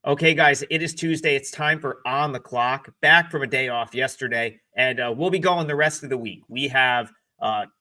Okay, guys, it is Tuesday. It's time for On the Clock. Back from a day off yesterday, and we'll be going the rest of the week. We have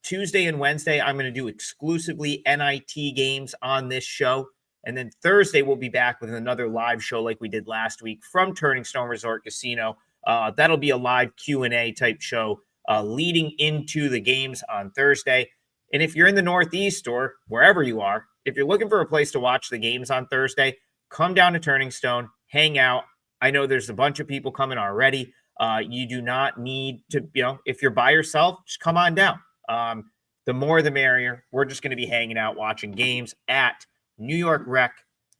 Tuesday and Wednesday. I'm going to do exclusively NIT games on this show. And then Thursday, we'll be back with another live show like we did last week from Turning Stone Resort Casino. That'll be a live Q&A type show leading into the games on Thursday. And if you're in the Northeast or wherever you are, if you're looking for a place to watch the games on Thursday, come down to Turning Stone, hang out. I know there's a bunch of people coming already. You do not need to, if you're by yourself, just come on down. The more the merrier. We're just going to be hanging out watching games at New York Rec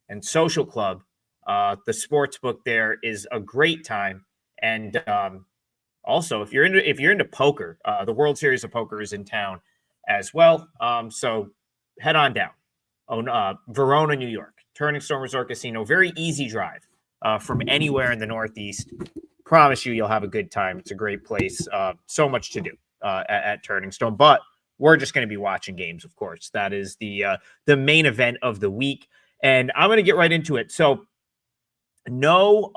and Social Club. The sports book there is a great time. And also, if you're into poker, the World Series of Poker is in town as well. So head on down. Verona, New York. Turning Stone Resort Casino. Very easy drive from anywhere in the Northeast. Promise you, you'll have a good time. It's a great place. So much to do at Turning Stone. But we're just going to be watching games, of course. That is the main event of the week. And I'm going to get right into it. So no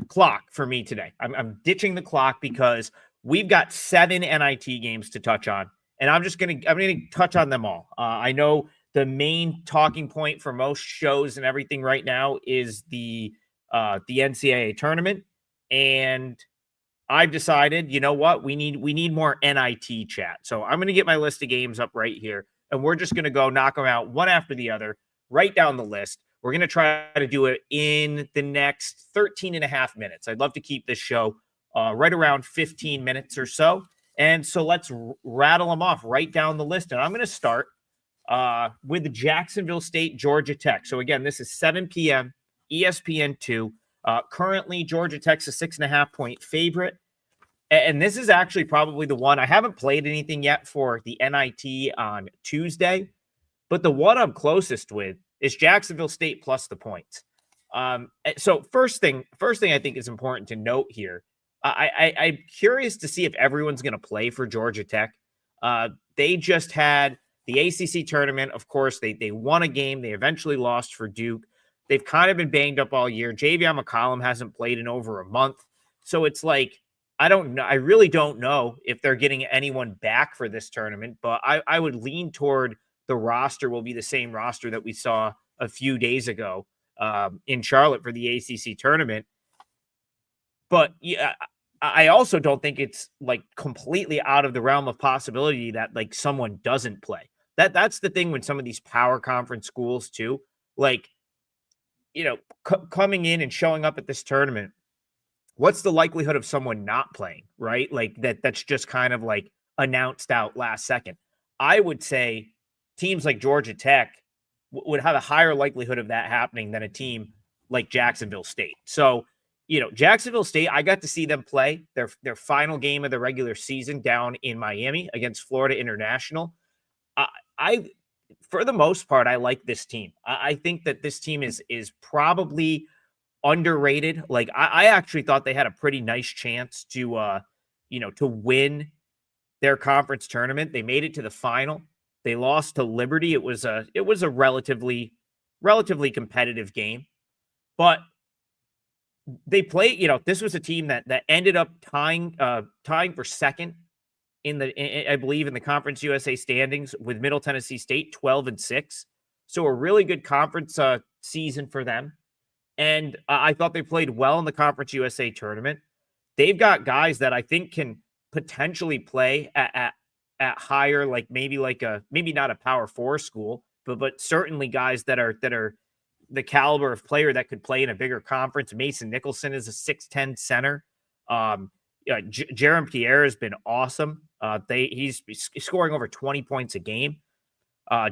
clock for me today. I'm ditching the clock because we've got 7 NIT games to touch on. And I'm going to touch on them all. I know the main talking point for most shows and everything right now is the NCAA tournament. And I've decided, you know what? We need more NIT chat. So I'm going to get my list of games up right here. And we're just going to go knock them out one after the other, right down the list. We're going to try to do it in the next 13 and a half minutes. I'd love to keep this show right around 15 minutes or so. And so let's rattle them off right down the list. And I'm going to start with Jacksonville State, Georgia Tech. So again, this is 7 p.m. ESPN2. Currently, Georgia Tech's a 6.5-point favorite. And this is actually probably the one. I haven't played anything yet for the NIT on Tuesday, but the one I'm closest with is Jacksonville State plus the points. So first thing I think is important to note here. I'm curious to see if everyone's going to play for Georgia Tech. They just had the ACC tournament. Of course, they won a game. They eventually lost for Duke. They've kind of been banged up all year. Javion McCollum hasn't played in over a month. So it's like, I don't know. I really don't know if they're getting anyone back for this tournament, but I would lean toward the roster will be the same roster that we saw a few days ago in Charlotte for the ACC tournament. But yeah, I also don't think it's like completely out of the realm of possibility that like someone doesn't play. That's the thing with some of these power conference schools too. Like, coming in and showing up at this tournament, what's the likelihood of someone not playing, right? Like that's just kind of like announced out last second. I would say teams like Georgia Tech would have a higher likelihood of that happening than a team like Jacksonville State. So, Jacksonville State, I got to see them play their final game of the regular season down in Miami against Florida International. I for the most part, I like this team. I think that this team is probably underrated. Like I actually thought they had a pretty nice chance to win their conference tournament. They made it to the final. They lost to Liberty. It was a relatively competitive game, but they played, this was a team that ended up tying for second I believe in the Conference USA standings with Middle Tennessee State 12-6. So a really good conference season for them. And I thought they played well in the Conference USA tournament. They've got guys that I think can potentially play at higher, like maybe not a Power 4 school, but certainly guys that are the caliber of player that could play in a bigger conference. Mason Nicholson is a 6'10" center. Jerome Pierre has been awesome. He's scoring over 20 points a game.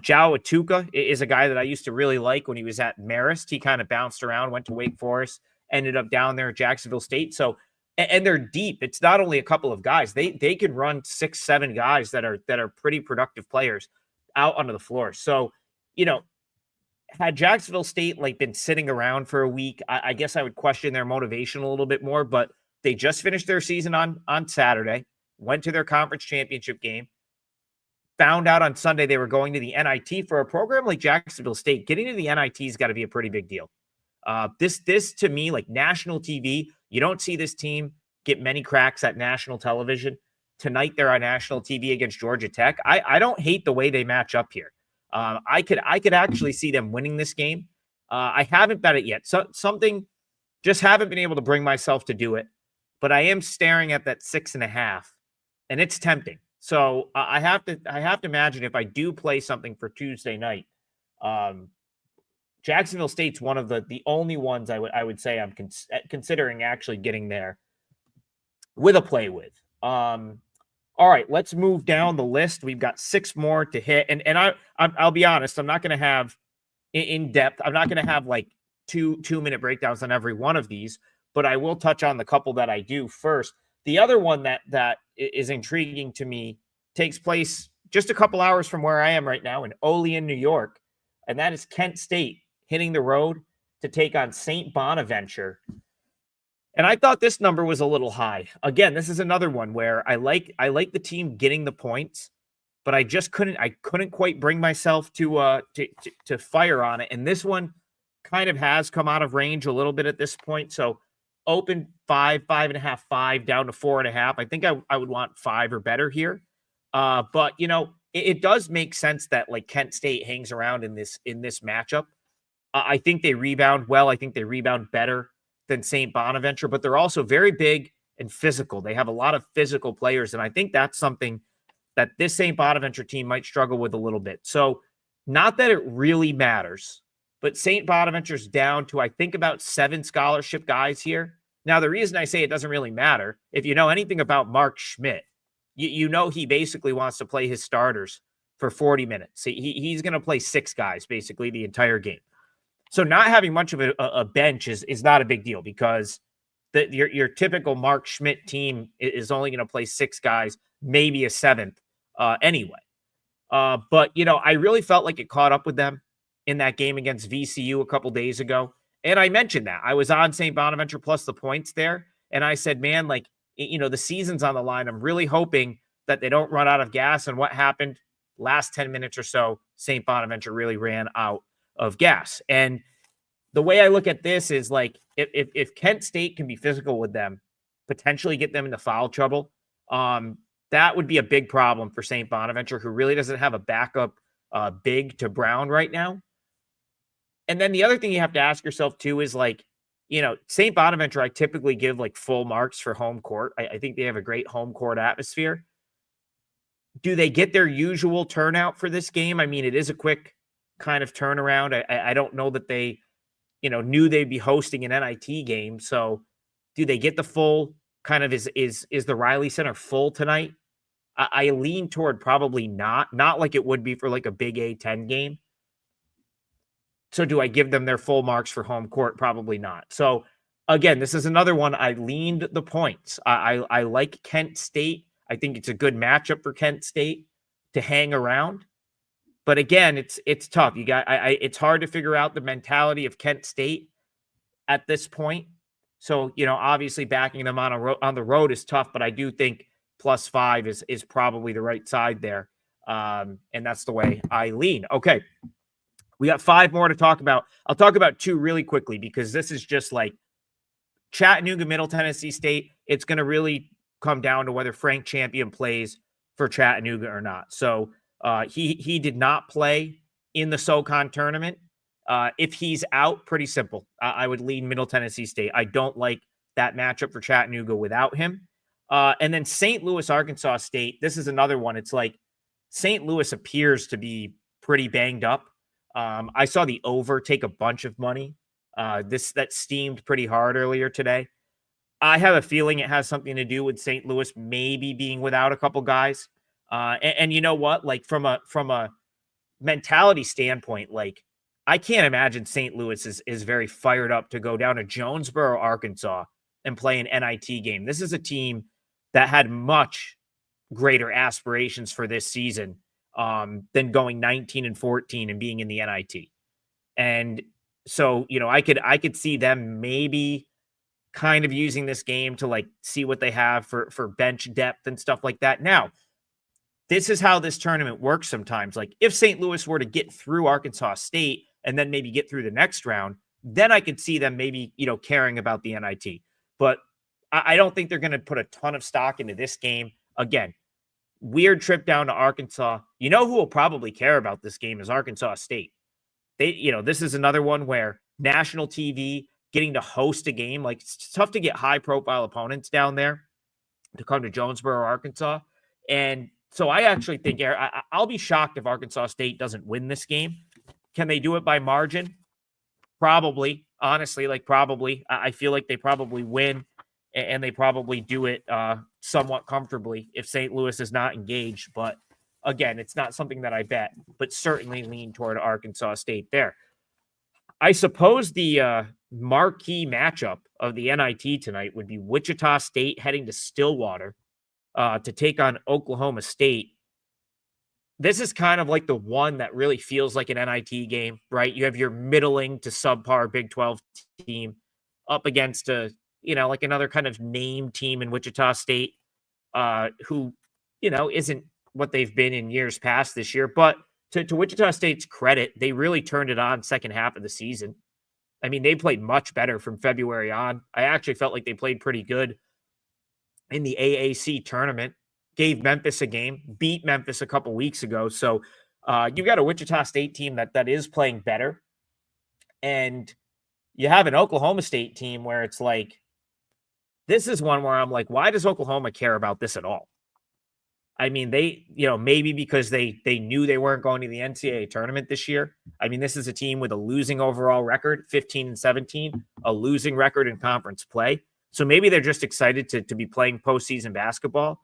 Jao Atuka is a guy that I used to really like when he was at Marist. He kind of bounced around, went to Wake Forest, ended up down there at Jacksonville State. So, and they're deep. It's not only a couple of guys. They can run 6-7 guys that are pretty productive players out onto the floor. So, had Jacksonville State been sitting around for a week, I guess I would question their motivation a little bit more, but they just finished their season on Saturday, went to their conference championship game, found out on Sunday they were going to the NIT. For a program like Jacksonville State, getting to the NIT has got to be a pretty big deal. This to me, like national TV, you don't see this team get many cracks at national television. Tonight they're on national TV against Georgia Tech. I don't hate the way they match up here. I could actually see them winning this game. I haven't bet it yet. So something, just haven't been able to bring myself to do it. But I am staring at that 6.5, and it's tempting. So I have to imagine if I do play something for Tuesday night, Jacksonville State's one of the only ones I would say I'm considering actually getting there with a play with. All right, let's move down the list. We've got 6 more to hit, and I'll be honest, I'm not going to have in depth. I'm not going to have like 2-minute breakdowns on every one of these, but I will touch on the couple that I do first. The other one that is intriguing to me takes place just a couple hours from where I am right now in Olean, New York, and that is Kent State hitting the road to take on St. Bonaventure. And I thought this number was a little high. Again, this is another one where I like the team getting the points, but I just couldn't quite bring myself to fire on it. And this one kind of has come out of range a little bit at this point. So open 5, 5.5, 5 down to 4.5. I think I would want 5 or better here. But it does make sense that like Kent State hangs around in this matchup. I think they rebound well. I think they rebound better than St. Bonaventure, but they're also very big and physical. They have a lot of physical players, and I think that's something that this St. Bonaventure team might struggle with a little bit. So not that it really matters, but St. Bonaventure's down to, I think, about 7 scholarship guys here. Now, the reason I say it doesn't really matter, if you know anything about Mark Schmidt, you know he basically wants to play his starters for 40 minutes. He's going to play 6 guys basically the entire game. So not having much of a bench is not a big deal because your typical Mark Schmidt team is only going to play 6 guys, maybe a 7th anyway. But, I really felt like it caught up with them in that game against VCU a couple days ago. And I mentioned that. I was on St. Bonaventure plus the points there. And I said, man, like, the season's on the line. I'm really hoping that they don't run out of gas. And what happened last 10 minutes or so, St. Bonaventure really ran out of gas. And the way I look at this is like, if Kent State can be physical with them, potentially get them into foul trouble, that would be a big problem for St. Bonaventure, who really doesn't have a backup big to Brown right now. And then the other thing you have to ask yourself too is like, St. Bonaventure, I typically give like full marks for home court. I think they have a great home court atmosphere. Do they get their usual turnout for this game? I mean, it is a quick kind of turnaround. I don't know that they, knew they'd be hosting an NIT game. So do they get the full kind of, is the Riley Center full tonight? I lean toward probably not like it would be for like a big A-10 game. So do I give them their full marks for home court? Probably not. So again, this is another one. I leaned the points. I like Kent State. I think it's a good matchup for Kent State to hang around. But again, it's tough. It's hard to figure out the mentality of Kent State at this point. So, obviously backing them on the road is tough, but I do think +5 is probably the right side there. And that's the way I lean. Okay. We got 5 more to talk about. I'll talk about 2 really quickly because this is just like Chattanooga, Middle Tennessee State. It's going to really come down to whether Frank Champion plays for Chattanooga or not. So he did not play in the SoCon tournament. If he's out, pretty simple. I would lean Middle Tennessee State. I don't like that matchup for Chattanooga without him. And then St. Louis, Arkansas State. This is another one. It's like St. Louis appears to be pretty banged up. I saw the over take a bunch of money. That steamed pretty hard earlier today. I have a feeling it has something to do with St. Louis maybe being without a couple guys. And you know what? Like from a mentality standpoint, like I can't imagine St. Louis is very fired up to go down to Jonesboro, Arkansas and play an NIT game. This is a team that had much greater aspirations for this season than going 19-14 and being in the NIT. And so, I could see them maybe kind of using this game to like see what they have for bench depth and stuff like that. Now, this is how this tournament works sometimes. Like if St. Louis were to get through Arkansas State and then maybe get through the next round, then I could see them maybe, caring about the NIT. But I don't think they're going to put a ton of stock into this game. Again, weird trip down to Arkansas. You know who will probably care about this game is Arkansas State. This is another one where national TV getting to host a game, like it's tough to get high profile opponents down there to come to Jonesboro, Arkansas. And so I actually think I'll be shocked if Arkansas State doesn't win this game. Can they do it by margin? Probably. Honestly, probably. I feel like they probably win, and they probably do it somewhat comfortably if St. Louis is not engaged. But again, it's not something that I bet, but certainly lean toward Arkansas State there. I suppose the marquee matchup of the NIT tonight would be Wichita State heading to Stillwater to take on Oklahoma State. This is kind of like the one that really feels like an NIT game, right? You have your middling to subpar Big 12 team up against another kind of name team in Wichita State, who, isn't what they've been in years past this year. But to Wichita State's credit, they really turned it on second half of the season. I mean, they played much better from February on. I actually felt like they played pretty good in the AAC tournament. Gave Memphis a game, beat Memphis a couple weeks ago. So you've got a Wichita State team that is playing better. And you have an Oklahoma State team where it's like, this is one where I'm like, why does Oklahoma care about this at all? I mean, they, maybe because they knew they weren't going to the NCAA tournament this year. I mean, this is a team with a losing overall record, 15-17, a losing record in conference play. So maybe they're just excited to be playing postseason basketball.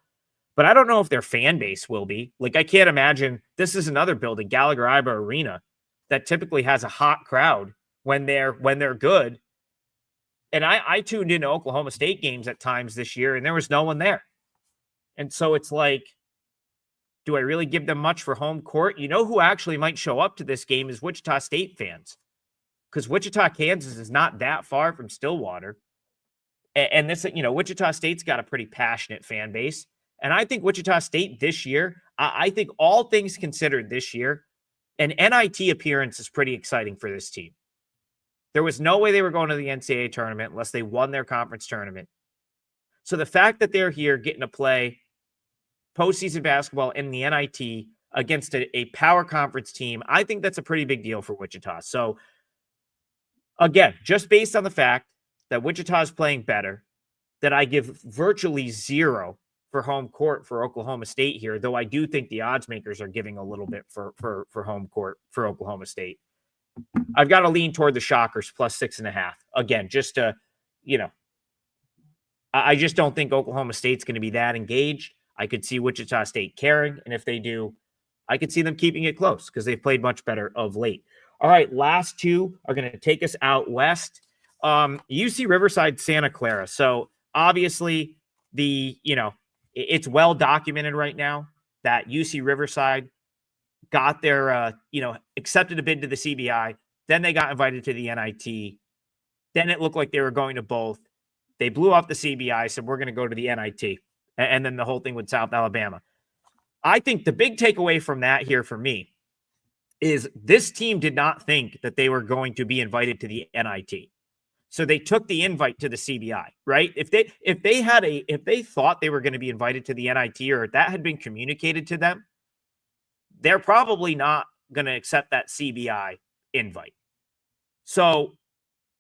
But I don't know if their fan base will be. Like, I can't imagine. This is another building, Gallagher-Iba Arena, that typically has a hot crowd when they're good. And I tuned into Oklahoma State games at times this year, and there was no one there. And so it's like, do I really give them much for home court? You know who actually might show up to this game is Wichita State fans, because Wichita, Kansas is not that far from Stillwater. And this, Wichita State's got a pretty passionate fan base. And I think Wichita State this year, I think all things considered this year, an NIT appearance is pretty exciting for this team. There was no way they were going to the NCAA tournament unless they won their conference tournament. So the fact that they're here getting to play postseason basketball in the NIT against a power conference team, I think that's a pretty big deal for Wichita. So again, just based on the fact that Wichita is playing better, that I give virtually zero for home court for Oklahoma State here, though I do think the odds makers are giving a little bit for home court for Oklahoma State. I've got to lean toward the Shockers plus 6.5. Again, just to, I just don't think Oklahoma State's going to be that engaged. I could see Wichita State caring, and if they do, I could see them keeping it close because they've played much better of late. All right, last two are going to take us out west. UC Riverside, Santa Clara. So obviously it's well documented right now that UC Riverside got their, accepted a bid to the CBI. Then they got invited to the NIT. Then it looked like they were going to both. They blew up the CBI, said we're going to go to the NIT. And then the whole thing with South Alabama. I think the big takeaway from that here for me is this team did not think that they were going to be invited to the NIT. So they took the invite to the CBI, right? If they thought they were going to be invited to the NIT, or if that had been communicated to them, they're probably not going to accept that CBI invite. So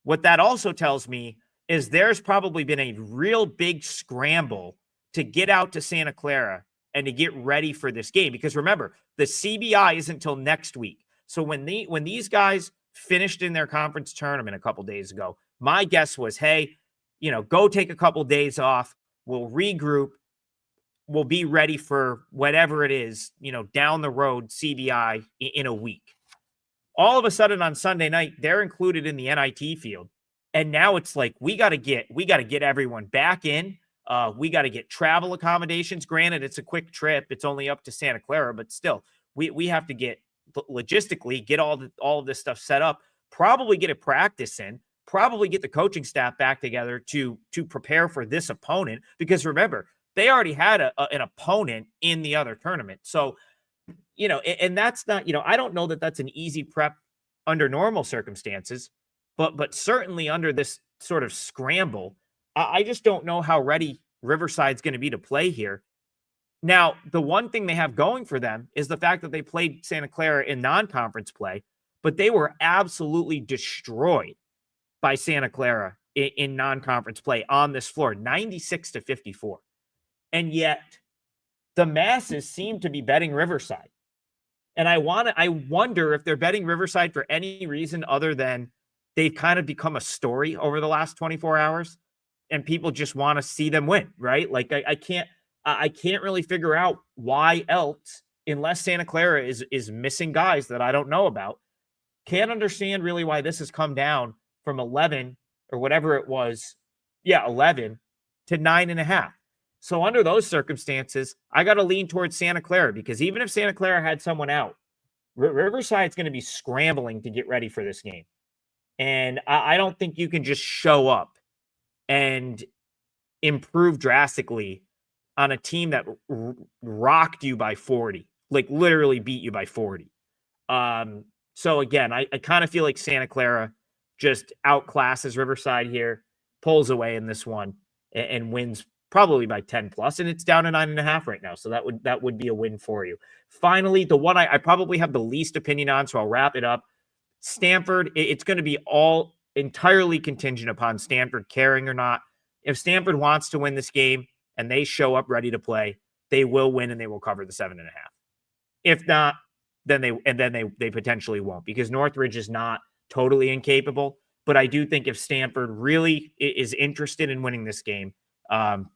what that also tells me is there's probably been a real big scramble to get out to Santa Clara and to get ready for this game. Because remember, the CBI isn't until next week. So when these guys finished in their conference tournament a couple days ago, my guess was, hey, go take a couple days off. We'll regroup. We'll be ready for whatever it is, down the road, CBI in a week. All of a sudden on Sunday night, they're included in the NIT field. And now it's like, we got to get everyone back in. We got to get travel accommodations. Granted, it's a quick trip. It's only up to Santa Clara, but still, we have to get logistically get all of this stuff set up, probably get a practice in, probably get the coaching staff back together to prepare for this opponent. Because remember, they already had an opponent in the other tournament. So, and that's not, I don't know that that's an easy prep under normal circumstances, but certainly under this sort of scramble, I just don't know how ready Riverside's going to be to play here. Now, the one thing they have going for them is the fact that they played Santa Clara in non-conference play, but they were absolutely destroyed by Santa Clara in non-conference play on this floor, 96-54. And yet the masses seem to be betting Riverside. And I wonder if they're betting Riverside for any reason other than they've kind of become a story over the last 24 hours and people just want to see them win, right? Like I can't really figure out why else, unless Santa Clara is missing guys that I don't know about. Can't understand really why this has come down from 11 or whatever it was. Yeah, 11 to 9.5. So under those circumstances, I got to lean towards Santa Clara, because even if Santa Clara had someone out, Riverside's going to be scrambling to get ready for this game. And I don't think you can just show up and improve drastically on a team that rocked you by 40, like literally beat you by 40. So again, I kind of feel like Santa Clara just outclasses Riverside here, pulls away in this one, and wins probably by 10 plus, and it's down to 9.5 right now. So that would be a win for you. Finally, the one I probably have the least opinion on, so I'll wrap it up. Stanford, it's going to be all entirely contingent upon Stanford caring or not. If Stanford wants to win this game and they show up ready to play, they will win and they will cover the 7.5. If not, then they potentially won't, because Northridge is not totally incapable. But I do think if Stanford really is interested in winning this game,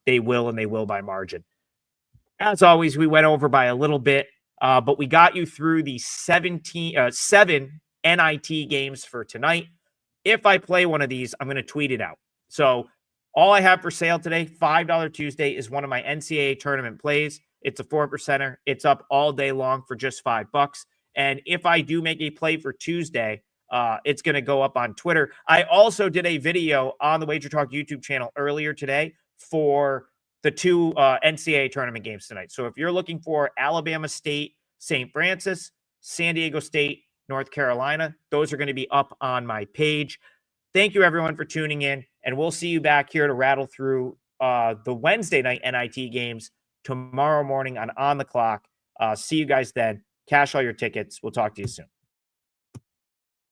they will, and they will by margin. As always, we went over by a little bit, but we got you through the 7 NIT games for tonight. If I play one of these, I'm going to tweet it out. So all I have for sale today, $5 Tuesday, is one of my NCAA tournament plays. It's a 4%er. It's up all day long for just $5. And if I do make a play for Tuesday, it's going to go up on Twitter. I also did a video on the WagerTalk YouTube channel earlier today for the 2 NCAA tournament games tonight. So if you're looking for Alabama State, St. Francis, San Diego State, North Carolina, those are going to be up on my page. Thank you, everyone, for tuning in, and we'll see you back here to rattle through the Wednesday night NIT games tomorrow morning on the Clock. See you guys then. Cash all your tickets. We'll talk to you soon.